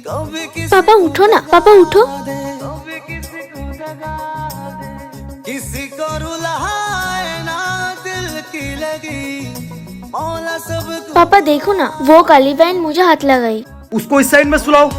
पापा उठो ना, पापा उठो। किसी को रुलाए ना दिल की लगी मौला सब। पापा देखो ना, वो काली बहन मुझे हाथ लगाई। उसको इस साइड में सुलाओ।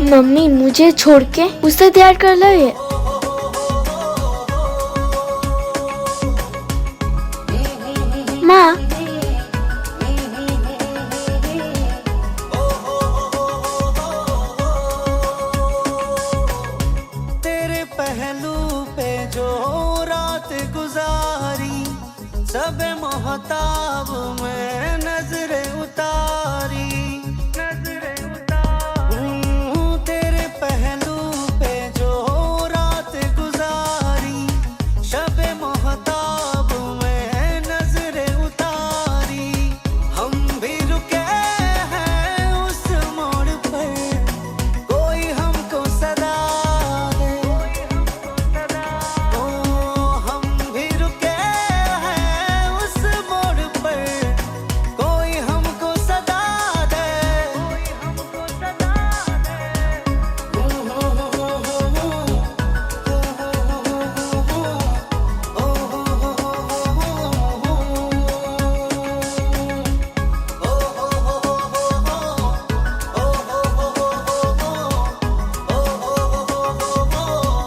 मम्मी मुझे छोड़ के उससे तैयार कर लो ये। माँ तेरे पहलू पे जो रात गुजारी सब मोहताब में नजरें उतारी। तेरे पहलू पे जो रात गुजारी शब मोहताब में नजरें उतारी। हम भी रुके हैं उस मोड़ पर कोई हमको सदा दे। ओ हम भी रुके हैं उस मोड़ पर कोई हमको सदा दे।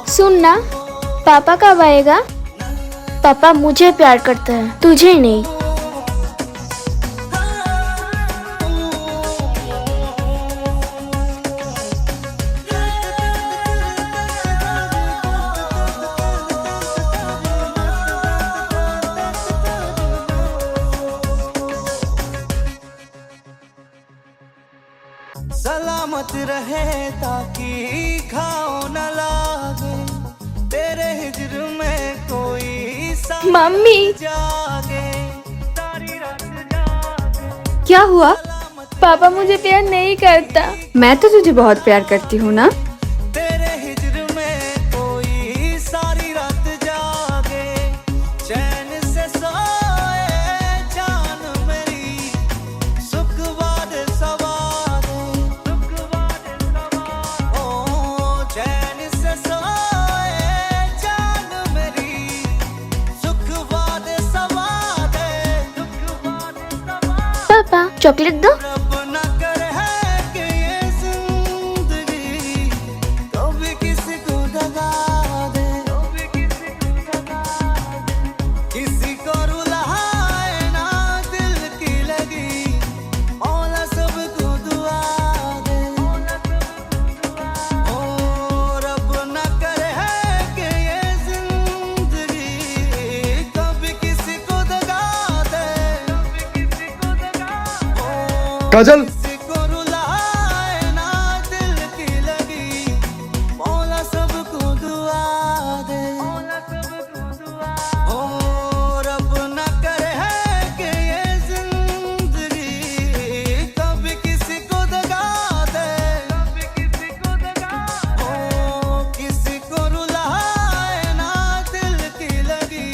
सुन ना, पापा कब आएगा? पापा मुझे प्यार करता है, तुझे नहीं। सलामत रहे ताकि घाव न लागे तेरे हिजर में कोई मम्मी जागे सारी रात जागे। क्या हुआ? पापा मुझे प्यार नहीं करता। मैं तो तुझे बहुत प्यार करती हूँ ना। तेरे हिजर में कोई सारी रात जागे चैन से सोए जान मेरी सुख बाद सवादे। ओ चैन से सोए जान मेरी सुख बाद सवादे। पापा चॉकलेट दो। रब न करे है कि ये जिंदगी कभी किसी को दगा दे। किसी को रुलाए ना दिल की लगी मौला सबको दुआ दे। ओ रब न करे है कि ये जिंदगी कभी किसी को दगा दे। काजल किसी को रुलाए ना दिल की लगी मौला सबको दुआ दे। ओ रब न करे है कि ये जिंदगी कभी किसी को दगा दे। ओ किसी को रुलाए ना दिल की लगी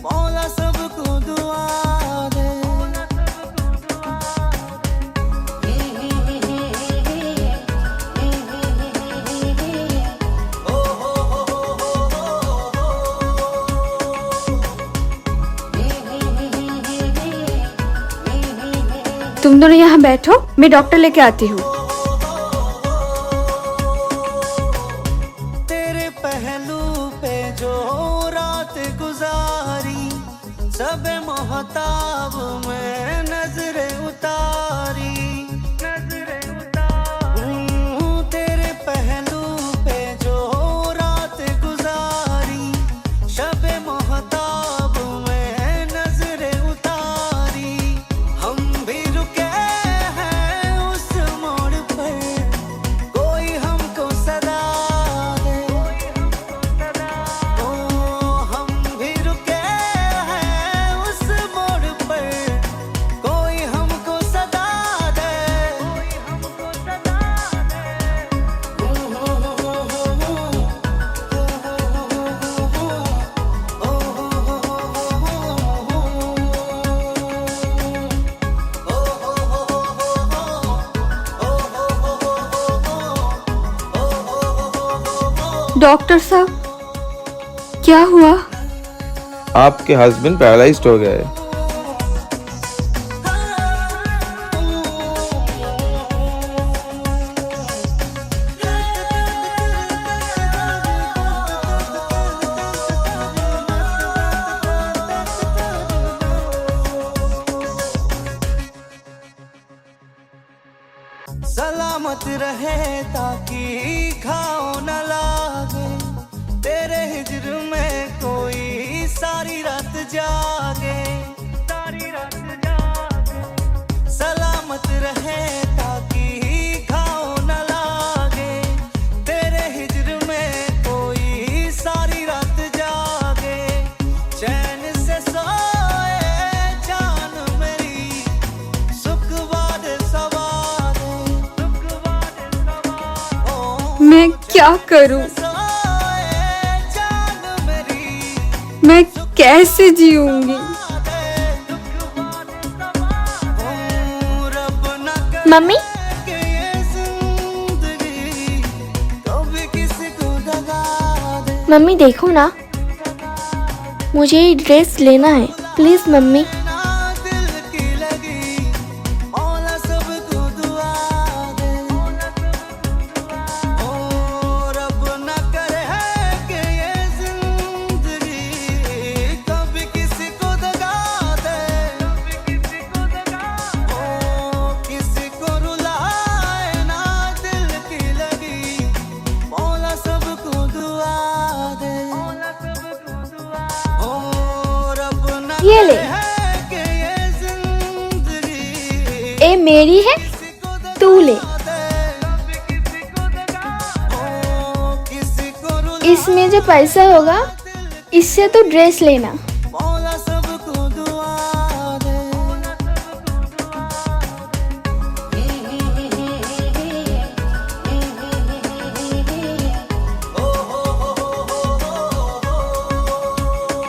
मौला सबको दुआ दे। तुम दोनों यहाँ बैठो, मैं डॉक्टर लेके आती हूँ। तेरे पहलू पे जो रात गुजारी सब मोहताब में नजरें उतारी। तेरे पहलू पे जो रात गुजारी शब मोहताब में नजरें उतारी। हम भी रुके हैं उस मोड़ पर कोई हमको सदा दे। ओ हम भी रुके डॉक्टर साहब, क्या हुआ? आपके हस्बैंड पैरालाइज्ड हो गए हैं। सलामत रहे ताकि घाव न लागे, तेरे हिज्र में कोई सारी रात जागे, सारी रात जागे। सलामत रहे ताकि घाव न लागे, तेरे हिज्र में कोई सारी रात जागे। चैन से सोए जान मेरी, सुख बाद सवार, सुख बाद सवार। मैं क्या करूं? मैं कैसे जीऊंगी? मम्मी, मम्मी देखो ना, मुझे ये ड्रेस लेना है, प्लीज मम्मी। ये ले, ये मेरी है, तू ले। इसमें जो पैसा होगा इससे तो ड्रेस लेना।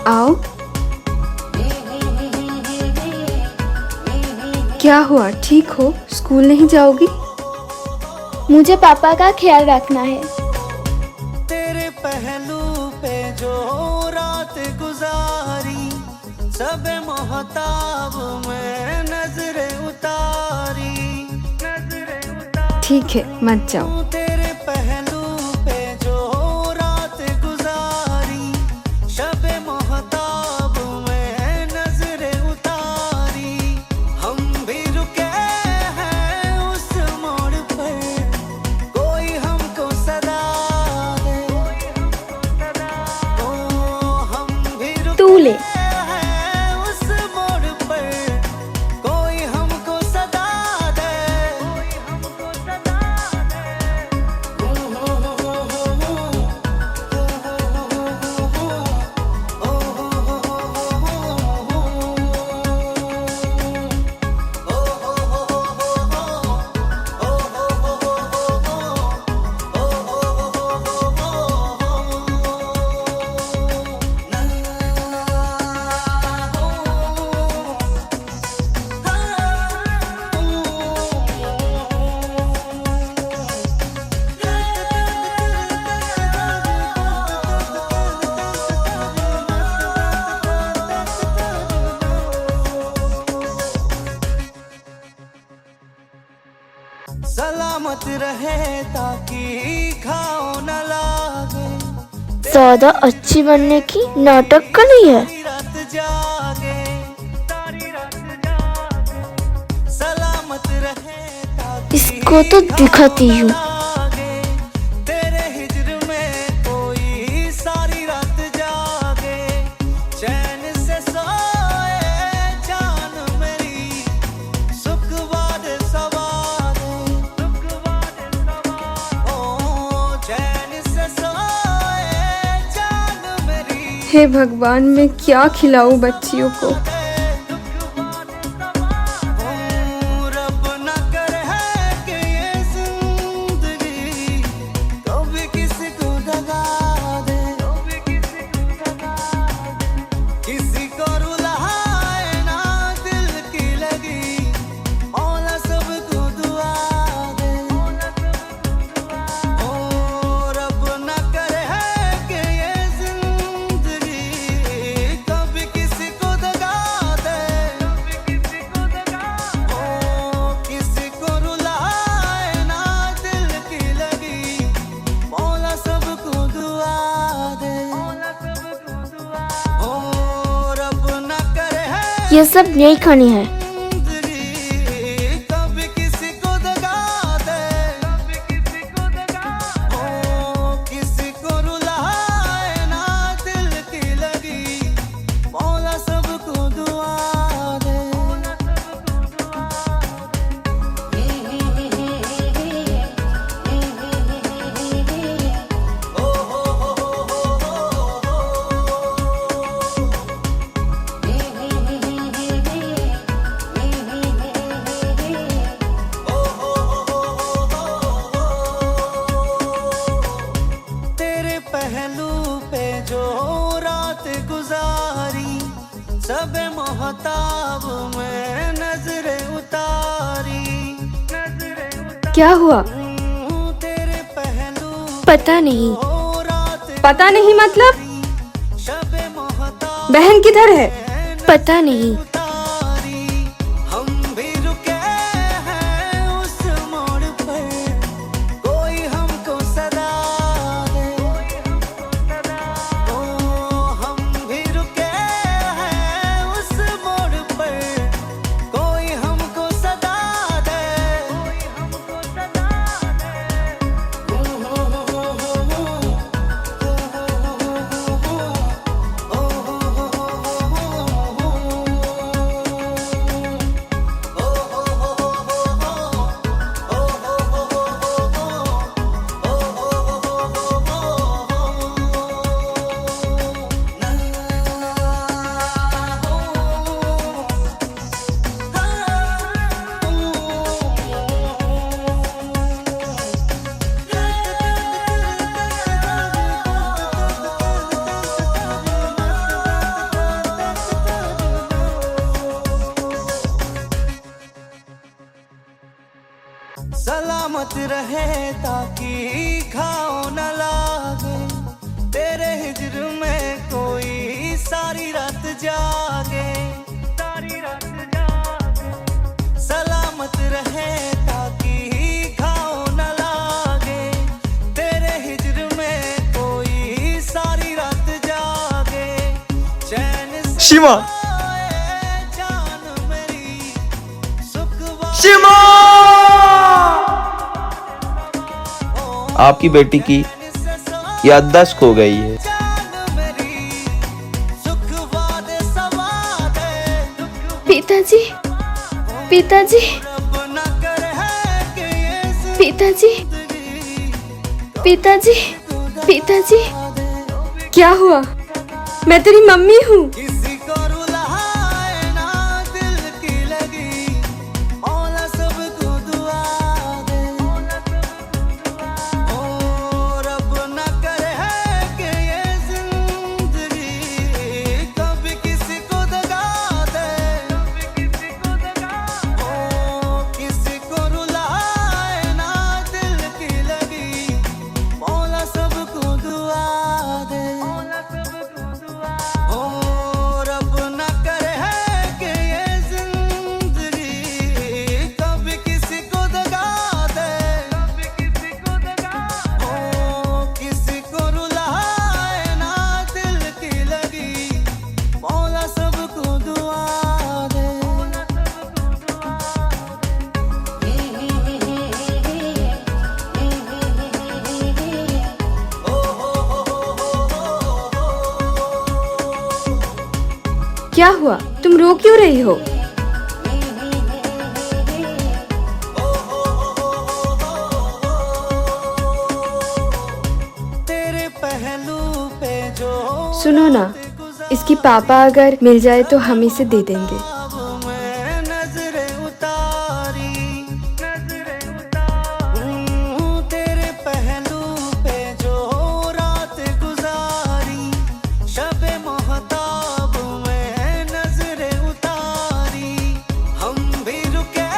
आओ। क्या हुआ, ठीक हो? स्कूल नहीं जाओगी? मुझे पापा का ख्याल रखना है। तेरे पहलू पे जो रात गुजारी, सब मोहताब में नजरें उतारी, नजरें उतारी। ठीक है, मत जाओ। तेरे पहलू पे जो रात गुजारी, शब मोहताब में नजरें उतारी। हम भी रुके हैं उस मोड़ पर, कोई हमको सदा दे, ओ हम भी रुके तू ले। हैं उस मोड़ पर, कोई हमको सदा दे, कोई हमको सदा सलामत रहे ताकि घाव न लागे, ज्यादा अच्छी बनने की नाटक कर रही है। सारी रात जागे, सारी रात जागे। सलामत रहे ताकि इसको तो दिखाती हूँ। लागे, तेरे हिज्र में कोई सारी रात जागे। चैन से सोए जान मेरी, सुख बाद सवार, सुख बाद सवार। ओ चैन से सोए जान मेरी, हे भगवान, मैं क्या खिलाऊं बच्चियों को? रब न करे है कि ये जिंदगी कभी किसी को दगा दे, कभी किसी को दगा दे। किसी को रुलाए ना दिल की लगी, मौला सबको दुआ दे, ओ रब न करे है ये सब नहीं खानी है। जिंदगी कभी किसी को दगा दे, कभी किसी को दगा दे, ओ किसी को रुलाए ना दिल की लगी, मौला सबको दुआ दे। तेरे पहलू पे जो रात गुजारी, सब मोहताब में नजरें उतारी, क्या हुआ? तेरे पहलू पता नहीं। जो रात पता नहीं मतलब? शब मोहताब बहन किधर है? पता नहीं। उतारी, हम भी रुके हैं उस मोड़ पर, कोई हमको सदा दे। ओ हम भी रुके हैं उस मोड़ पर, कोई हमको सदा दे। सलामत रहे ताकि घाव न लागे, तेरे हिज्र में कोई सारी रात जागे, सारी रात जागे। सलामत रहे ताकि घाव न लागे, तेरे हिज्र में कोई सारी रात जागे। चैन से शिवा आए जान मेरी, सुख शिवा आपकी बेटी की याददाश्त खो गई है। पिताजी, पिताजी, पिताजी, पिताजी, पिताजी। क्या हुआ? मैं तेरी मम्मी हूँ। किसी को रुलाए ना दिल की लगी, मौला सबको दुआ दे। ओ रब न करे है कि ये जिंदगी कभी किसी को दगा दे, कभी किसी को दगा दे। ओ किसी को रुलाए ना दिल की लगी, मौला सबको दुआ दे। ओ रब न करे है कि ये जिंदगी कभी किसी को दगा दे, कभी किसी को दगा दे। ओ किसी को रुलाए ना दिल की लगी, मौला सबको दुआ दे। क्या हुआ? तुम रो क्यों रही हो? तेरे पहलू पे जो सुनो ना, इसकी पापा अगर मिल जाए तो हम इसे दे देंगे। अब मैं नजरें उतारी, नजरें उतारी। तेरे पहलू पे जो रात गुजारी, शबे मोहताब में नजरें उतारी, हम भी रुके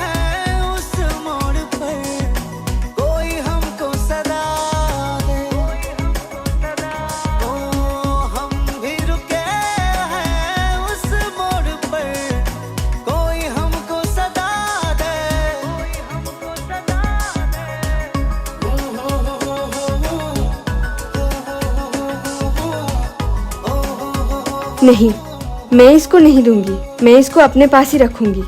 हैं उस मोड़ पर, कोई हमको सदा दे। ओ हम भी रुके हैं उस मोड़ पर, कोई हमको सदा दे। नहीं, मैं इसको नहीं दूंगी, मैं इसको अपने पास ही रखूंगी।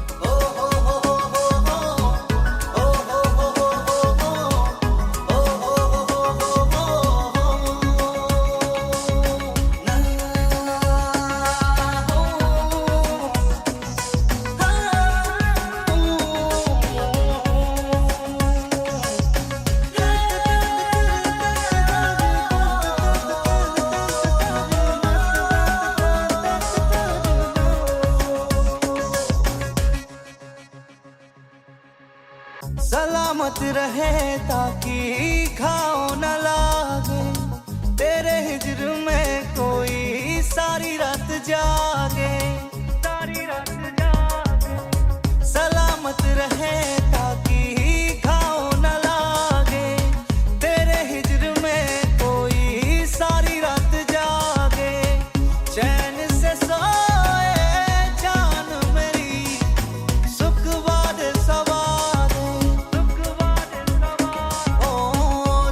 सलामत रहे ताकि घाव न लागे, तेरे हिज्र में कोई सारी रात जागे, सारी रात जागे। सलामत रहे ताकि घाव न लागे, तेरे हिज्र में कोई सारी रात जागे। चैन से सोए जान मेरी, सुख बाद सवार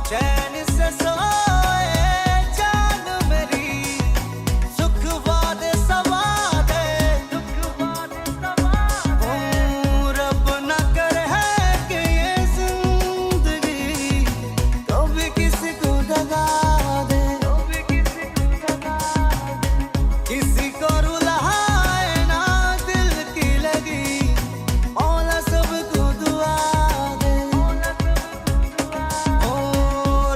चैन से सोए जान मेरी, सुख बाद सवाद रब न करे है कि ये जिंदगी कभी किसी को दगा दे, किसी को रुलाए ना दिल की लगी, मौला सबको दुआ दे।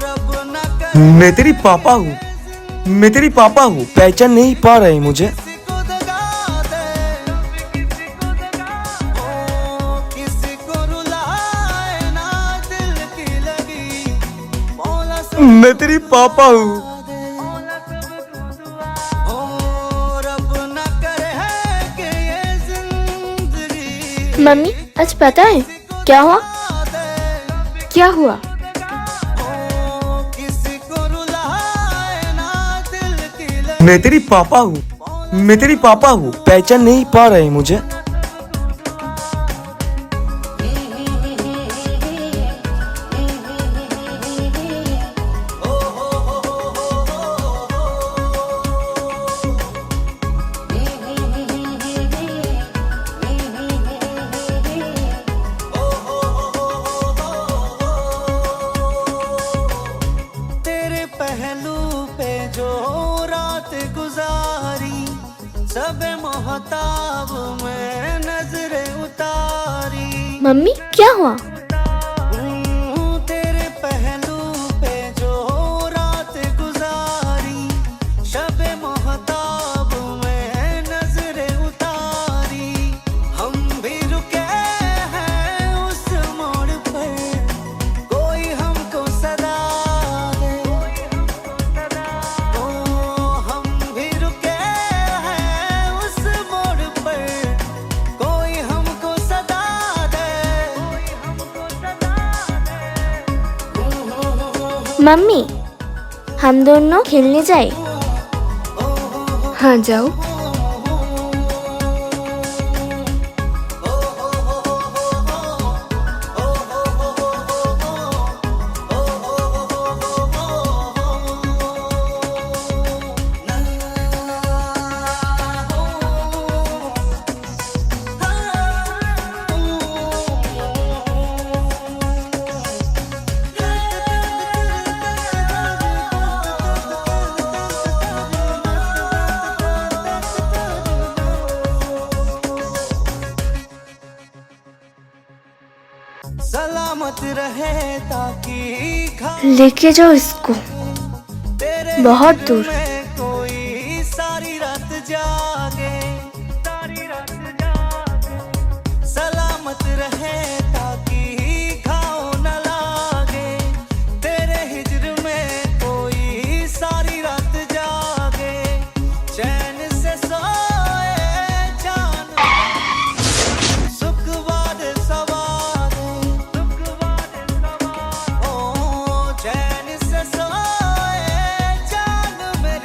रब न करे मैं तेरी पापा हूँ, मैं तेरी पापा हूँ, पहचान नहीं पा रहे मुझे। किसी को दगा दे, किसी को रुलाए ना दिल की लगी, मौला मैं तेरी पापा हूँ। रब न करे है कि ये जिंदगी मम्मी आज पता है क्या हुआ? क्या हुआ? किसी को रुलाए ना दिल की लगी। मैं तेरी पापा हूँ, मैं तेरी पापा हूँ, पहचान नहीं पा रहे मुझे। तेरे पहलू पे जो रात गुजारी, सब मोहताब में नजरें उतारी। मम्मी क्या हुआ? तेरे पहलू पे जो रात गुजारी, शब मोहताब में नजरें उतारी। हम भी रुके हैं उस मोड़ पर, कोई हमको सदा दे। हम भी रुके हैं उस मोड़ पर, कोई हमको सदा दे। मम्मी हम दोनों खेलने जाए। हाँ जाओ। सलामत रहे ताकि लेके जाओ इसको तेरे बहुत दिल दूर। में कोई सारी रात जागे, सारी रात जागे। सलामत रहे ताकि घाव न लागे, तेरे हिज्र में कोई सारी रात जागे। चैन से सोए जान सुख बाद सवार चैन से सोए जान मेरी,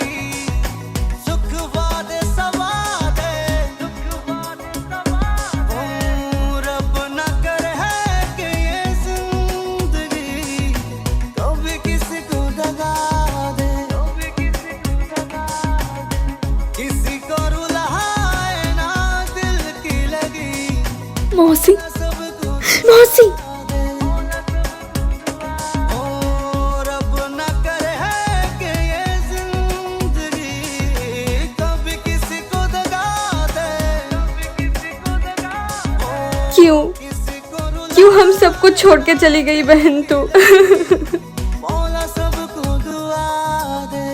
मौसी सबको मौसी और अब न करे है कि ये जिंदगी कभी किसी को दगा दे, क्यों किसी को रुला क्यों हम सबको छोड़ के चली गई बहन तू? मौला सबको दुआ दे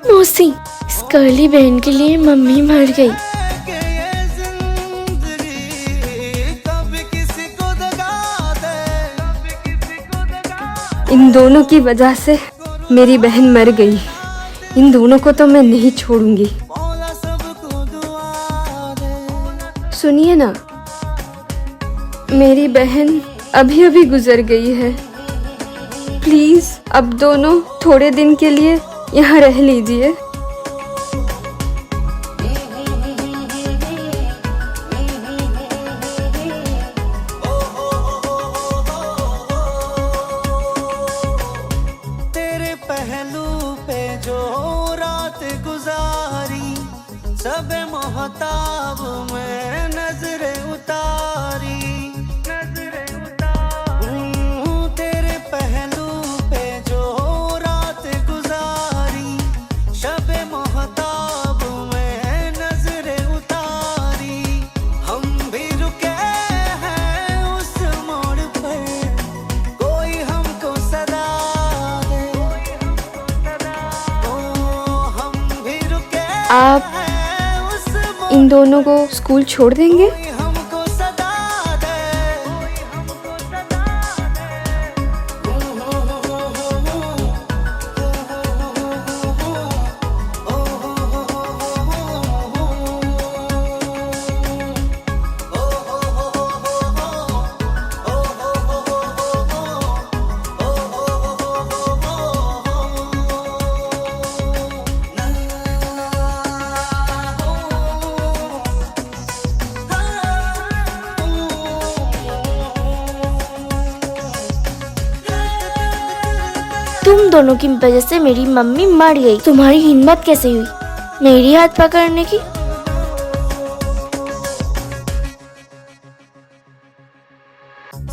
मौसी, इस कर्ली बहन के लिए मम्मी मर गई। कि ये जिंदगी कभी किसी को दगा दे, कभी किसी को दगा इन दोनों की वजह से मेरी बहन मर गई। इन दोनों को तो मैं नहीं छोड़ूंगी। मौला सबको दुआ दे। सुनिए ना, मेरी बहन अभी अभी गुजर गई है। प्लीज अब दोनों थोड़े दिन के लिए यहाँ रह लीजिए। तेरे पहलू पे जो रात गुजारी, सब मोहताब में नजरें उतारी, तेरे पहलू पे जो रात गुजारी, शब मोहताब में नजरें उतारी। हम भी रुके हैं उस मोड़ पर, कोई हमको सदा दे, ओ हम भी रुके आप हैं उस मोड़ इन दोनों को स्कूल छोड़ देंगे? कोई हमको सदा दे, तुम दोनों की वजह से मेरी मम्मी मर गई। तुम्हारी हिम्मत कैसे हुई मेरी हाथ पकड़ने की?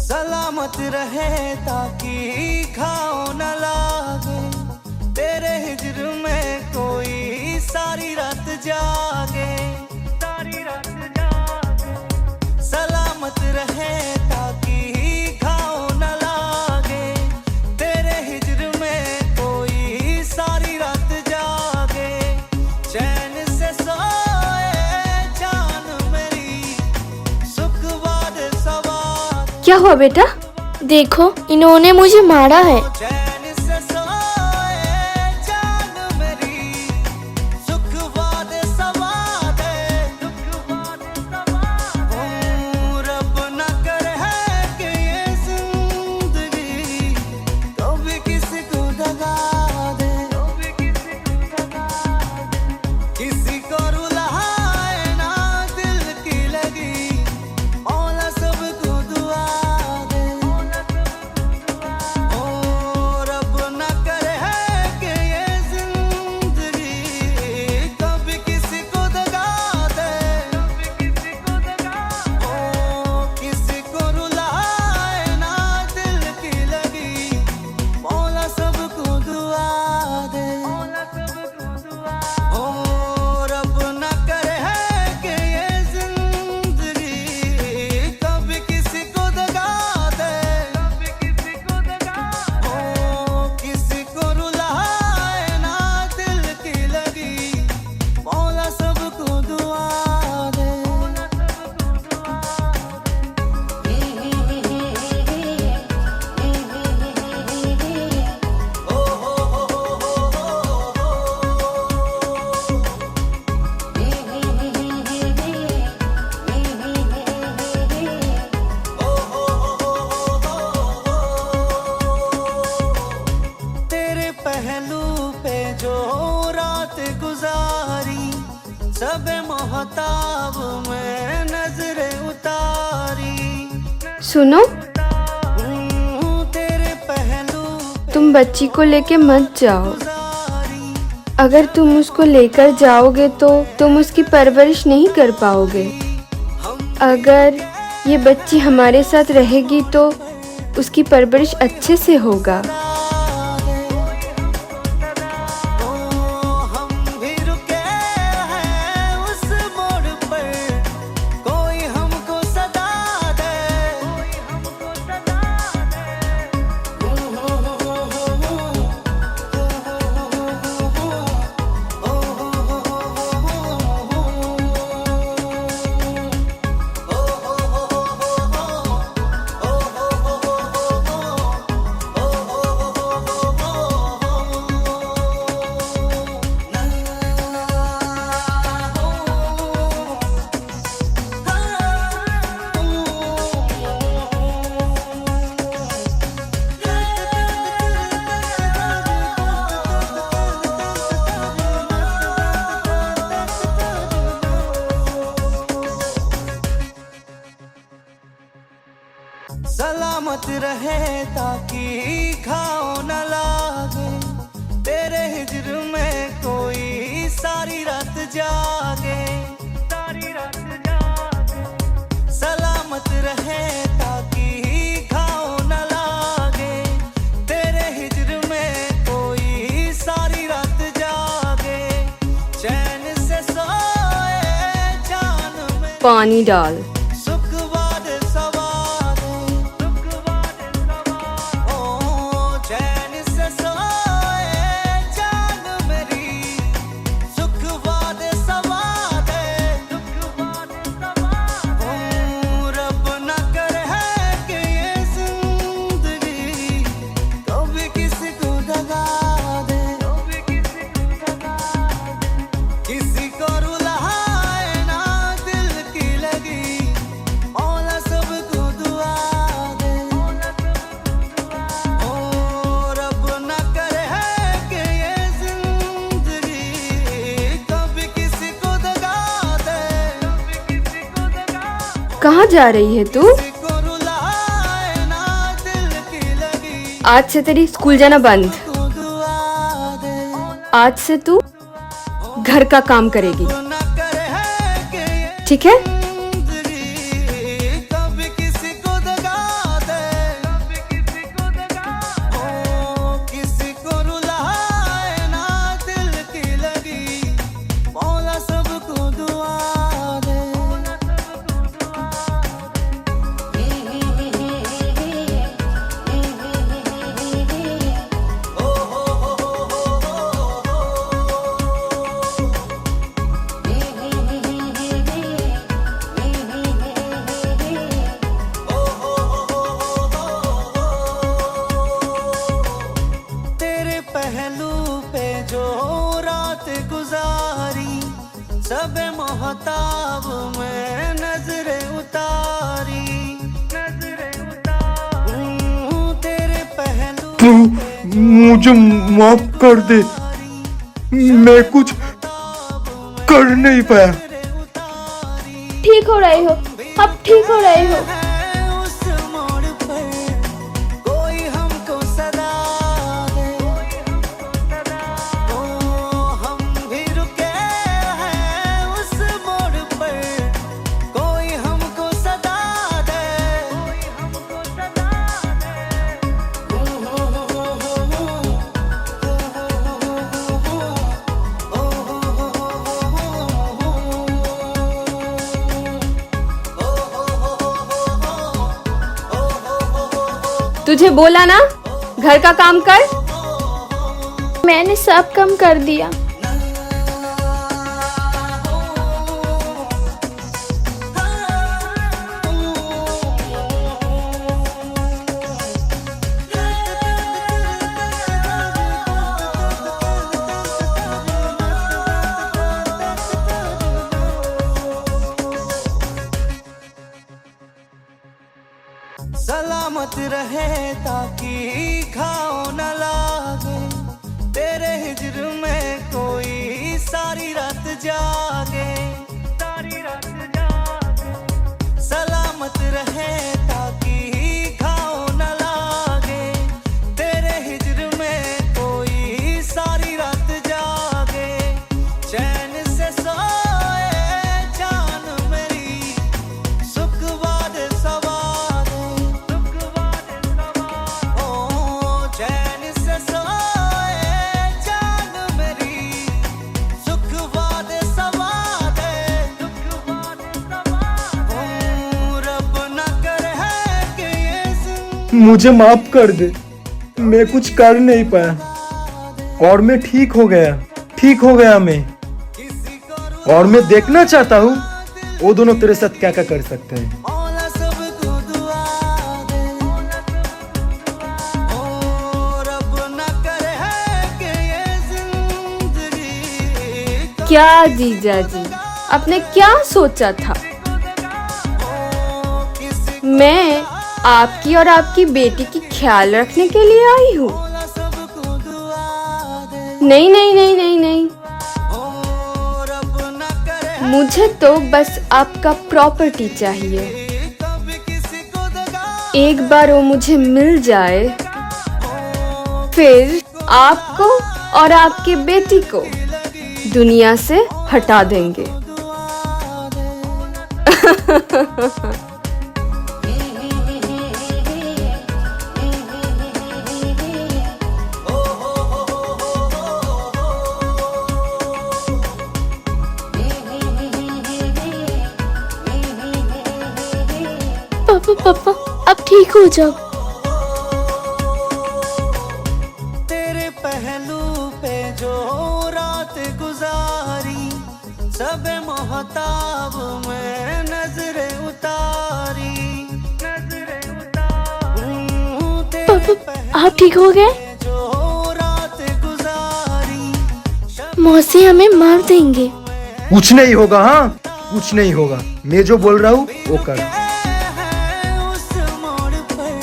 सलामत रहे ताकि घाव न लागे, तेरे हिज्र में कोई सारी रात जागे, सारी रात जागे। सलामत रहे ताकि घाव न लागे, तेरे हिज्र में कोई सारी रात जागे। चैन से सोए जान मेरी, सुख बाद सवार। क्या हुआ बेटा? देखो, इन्होंने मुझे मारा है। चैन से सोए जान मेरी, सुख बाद सवार, सुख बाद सवार। रब न करे है कि ये जिंदगी कभी किसी को दगा दे, कभी किसी को दगा दे। किसी को रुलाए ना दिल की लगी, मौला सबको दुआ दे। ओ रब न करे है कि ये जिंदगी कभी किसी को दगा दे, कभी किसी को दगा दे। ओ किसी को रुलाए ना दिल की लगी, मौला सबको दुआ दे, मौला सबको दुआ। ओ रब न करे है कि ये जिंदगी कभी किसी को दगा दे, कभी किसी को दगा दे। ओ किसी को रुलाए ना दिल की लगी, मौला सबको दुआ दे, मौला सबको दुआ तेरे पहलू पे जो रात गुजारी, सब मोहताब में नजरें उतारी। सुनो, तेरे पहलू तुम बच्ची को लेके मत जाओ। गुजारी, अगर तुम उसको लेकर जाओगे तो तुम उसकी परवरिश नहीं कर पाओगे। अगर ये बच्ची हमारे साथ रहेगी तो उसकी परवरिश अच्छे से होगा। हम भी रुके हैं उस मोड़ पर, कोई हमको सदा दे, सलामत रहे ताकि घाव न लागे, तेरे हिजर में कोई सारी रात जागे, सारी रात जागे। सलामत रहे ताकि घाव न लागे, तेरे हिजर में कोई सारी रात जागे, चैन से सोए जान में पानी डाल। कहाँ जा रही है तू? आज से तेरी स्कूल जाना बंद। आज से तू घर का काम करेगी, ठीक है? सब मोहताब में नजरे उतारी, तेरे पहलू। तू मुझे माफ कर दे, मैं कुछ कर नहीं पाया। ठीक हो रहे हो, अब ठीक हो रहे हो। उस मोड़ पर कोई हमको सदा दे, हम भी रुके हैं उस मोड़ पर, कोई हमको सदा दे, तुझे बोला ना घर का काम कर। मैंने सब कम कर दिया। सलामत रहे ताकि घाव न लागे, तेरे हिजर में कोई सारी रात जागे, सारी रात जागे। सलामत रहे ताकि घाव न लागे, तेरे हिजर में कोई सारी रात जागे, चैन से सोए जान मेरी, सुख बाद मुझे माफ कर दे, मैं कुछ कर नहीं पाया और मैं ठीक हो गया मैं। और मैं देखना चाहता हूँ वो दोनों तेरे साथ क्या क्या कर सकते हैं। मौला सबको दुआ दे, ओ रब ना करे है कि ये जिंदगी क्या जीजा जी, आपने क्या सोचा था? मैं आपकी और आपकी बेटी की ख्याल रखने के लिए आई हूँ। मौला सबको दुआ दे, नहीं नहीं नहीं नहीं नहीं, ओ रब ना करे मुझे तो बस आपका प्रॉपर्टी चाहिए। कभी किसी को दगा एक बार वो मुझे मिल जाए, फिर आपको और आपके बेटी को दुनिया से हटा देंगे। पापा अब ठीक हो जाओ। तेरे पहलू पे जो रात गुजारी, सब मोहताब में नजरे उतारी, पापा आप ठीक हो गए? जो रात गुजारी, मौसी हमें मार देंगे। कुछ नहीं होगा, हाँ कुछ नहीं होगा। मैं जो बोल रहा हूँ वो कर। है उस मोड़ पर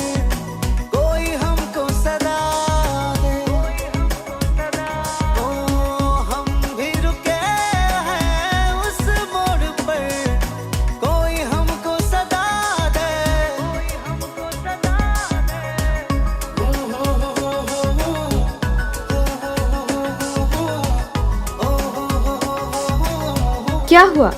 कोई हमको सदा दे, ओ हम भी रुके हैं उस मोड़ पर कोई हमको सदा दे, क्या हुआ?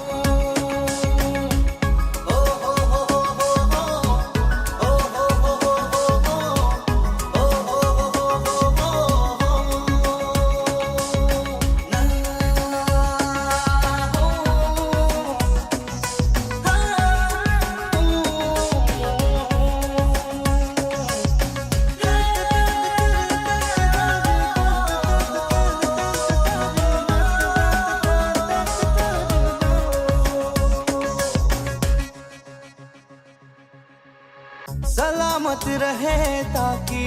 सलामत रहे ताकि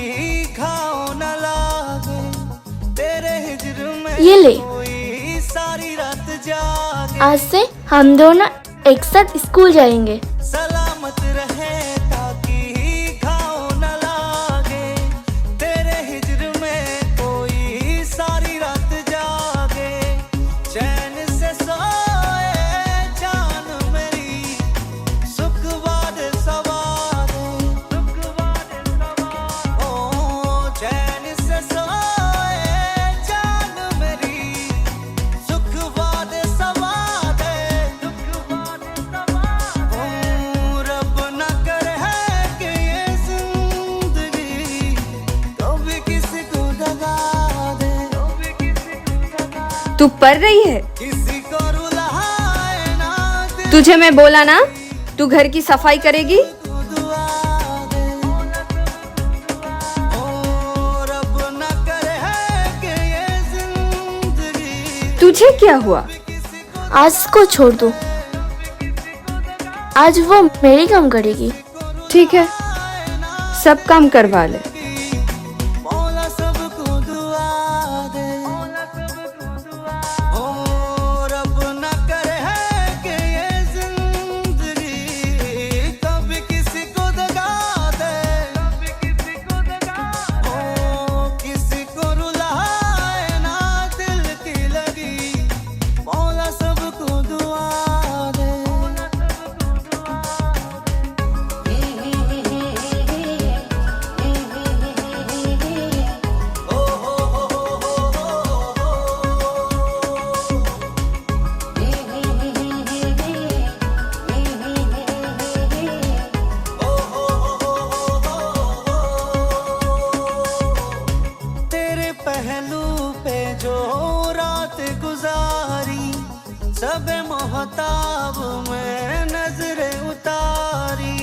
घाव न लागे, तेरे हिजर में ये ले। कोई सारी रात जागे, आज से हम दोनों एक साथ स्कूल जाएंगे। सलामत रहे ताकि घाव न लागे, तेरे हिजर में कोई सारी रात जागे, चैन से सोए जान मेरी, सुख बाद सवार, ओ चैन से सोए जान मेरी, सुख बाद सवार, ओ रब ना करे है कि ये जिंदगी कभी किसी को दगा दे, तू पढ़ रही है? किसी को रुलाए ना दिल तुझे मैं बोला ना, तू घर की सफाई करेगी। को दुआ दे, ओ रब ना करे है कि ये जिंदगी तुझे क्या हुआ? आज इसको छोड़ दो, आज वो मेरी काम करेगी। ठीक है, सब काम करवा ले। मौला सबको दुआ दे, ओ रब ना करे है कि ये जिंदगी कभी किसी को दगा दे, ओ किसी को रुलाए ना दिल की लगी, मौला सबको दुआ दे। तेरे पहलू पे जो रात गुजारी, सब मोहताब में नजरे उतारी,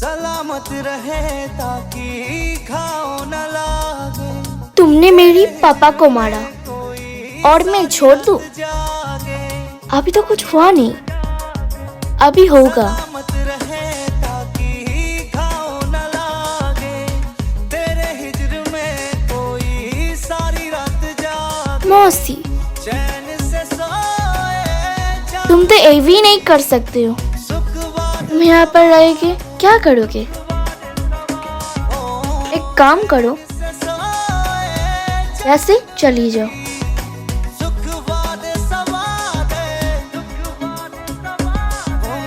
सलामत रहे ताकि खाओ न लागे तुमने मेरी पापा को मारा और मैं छोड़ दूं? जागे अभी तो कुछ हुआ नहीं, अभी होगा। सलामत रहे ताकि खाओ न लागे तेरे हिजर में कोई सारी रात जागे मौसी, चैन से सोए तुम तो ये भी नहीं कर सकते हो। सुख बाद तुम यहाँ पर रहेगे क्या करोगे? एक काम करो, से सोए ऐसे चली जाओ। सुख बाद सवादे दुख बाद सवादे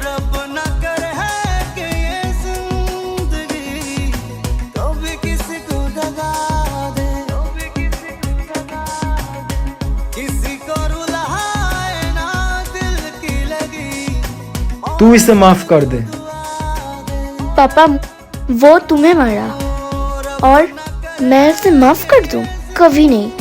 रब न करे है कि ये जिंदगी कभी किसी को दगा दे कभी किसी को दगा दे किसी को रुलाए ना दिल की लगी तू इसे माफ कर दे। पापा वो तुम्हें मारा और मैं उसे माफ कर दूं? कभी नहीं।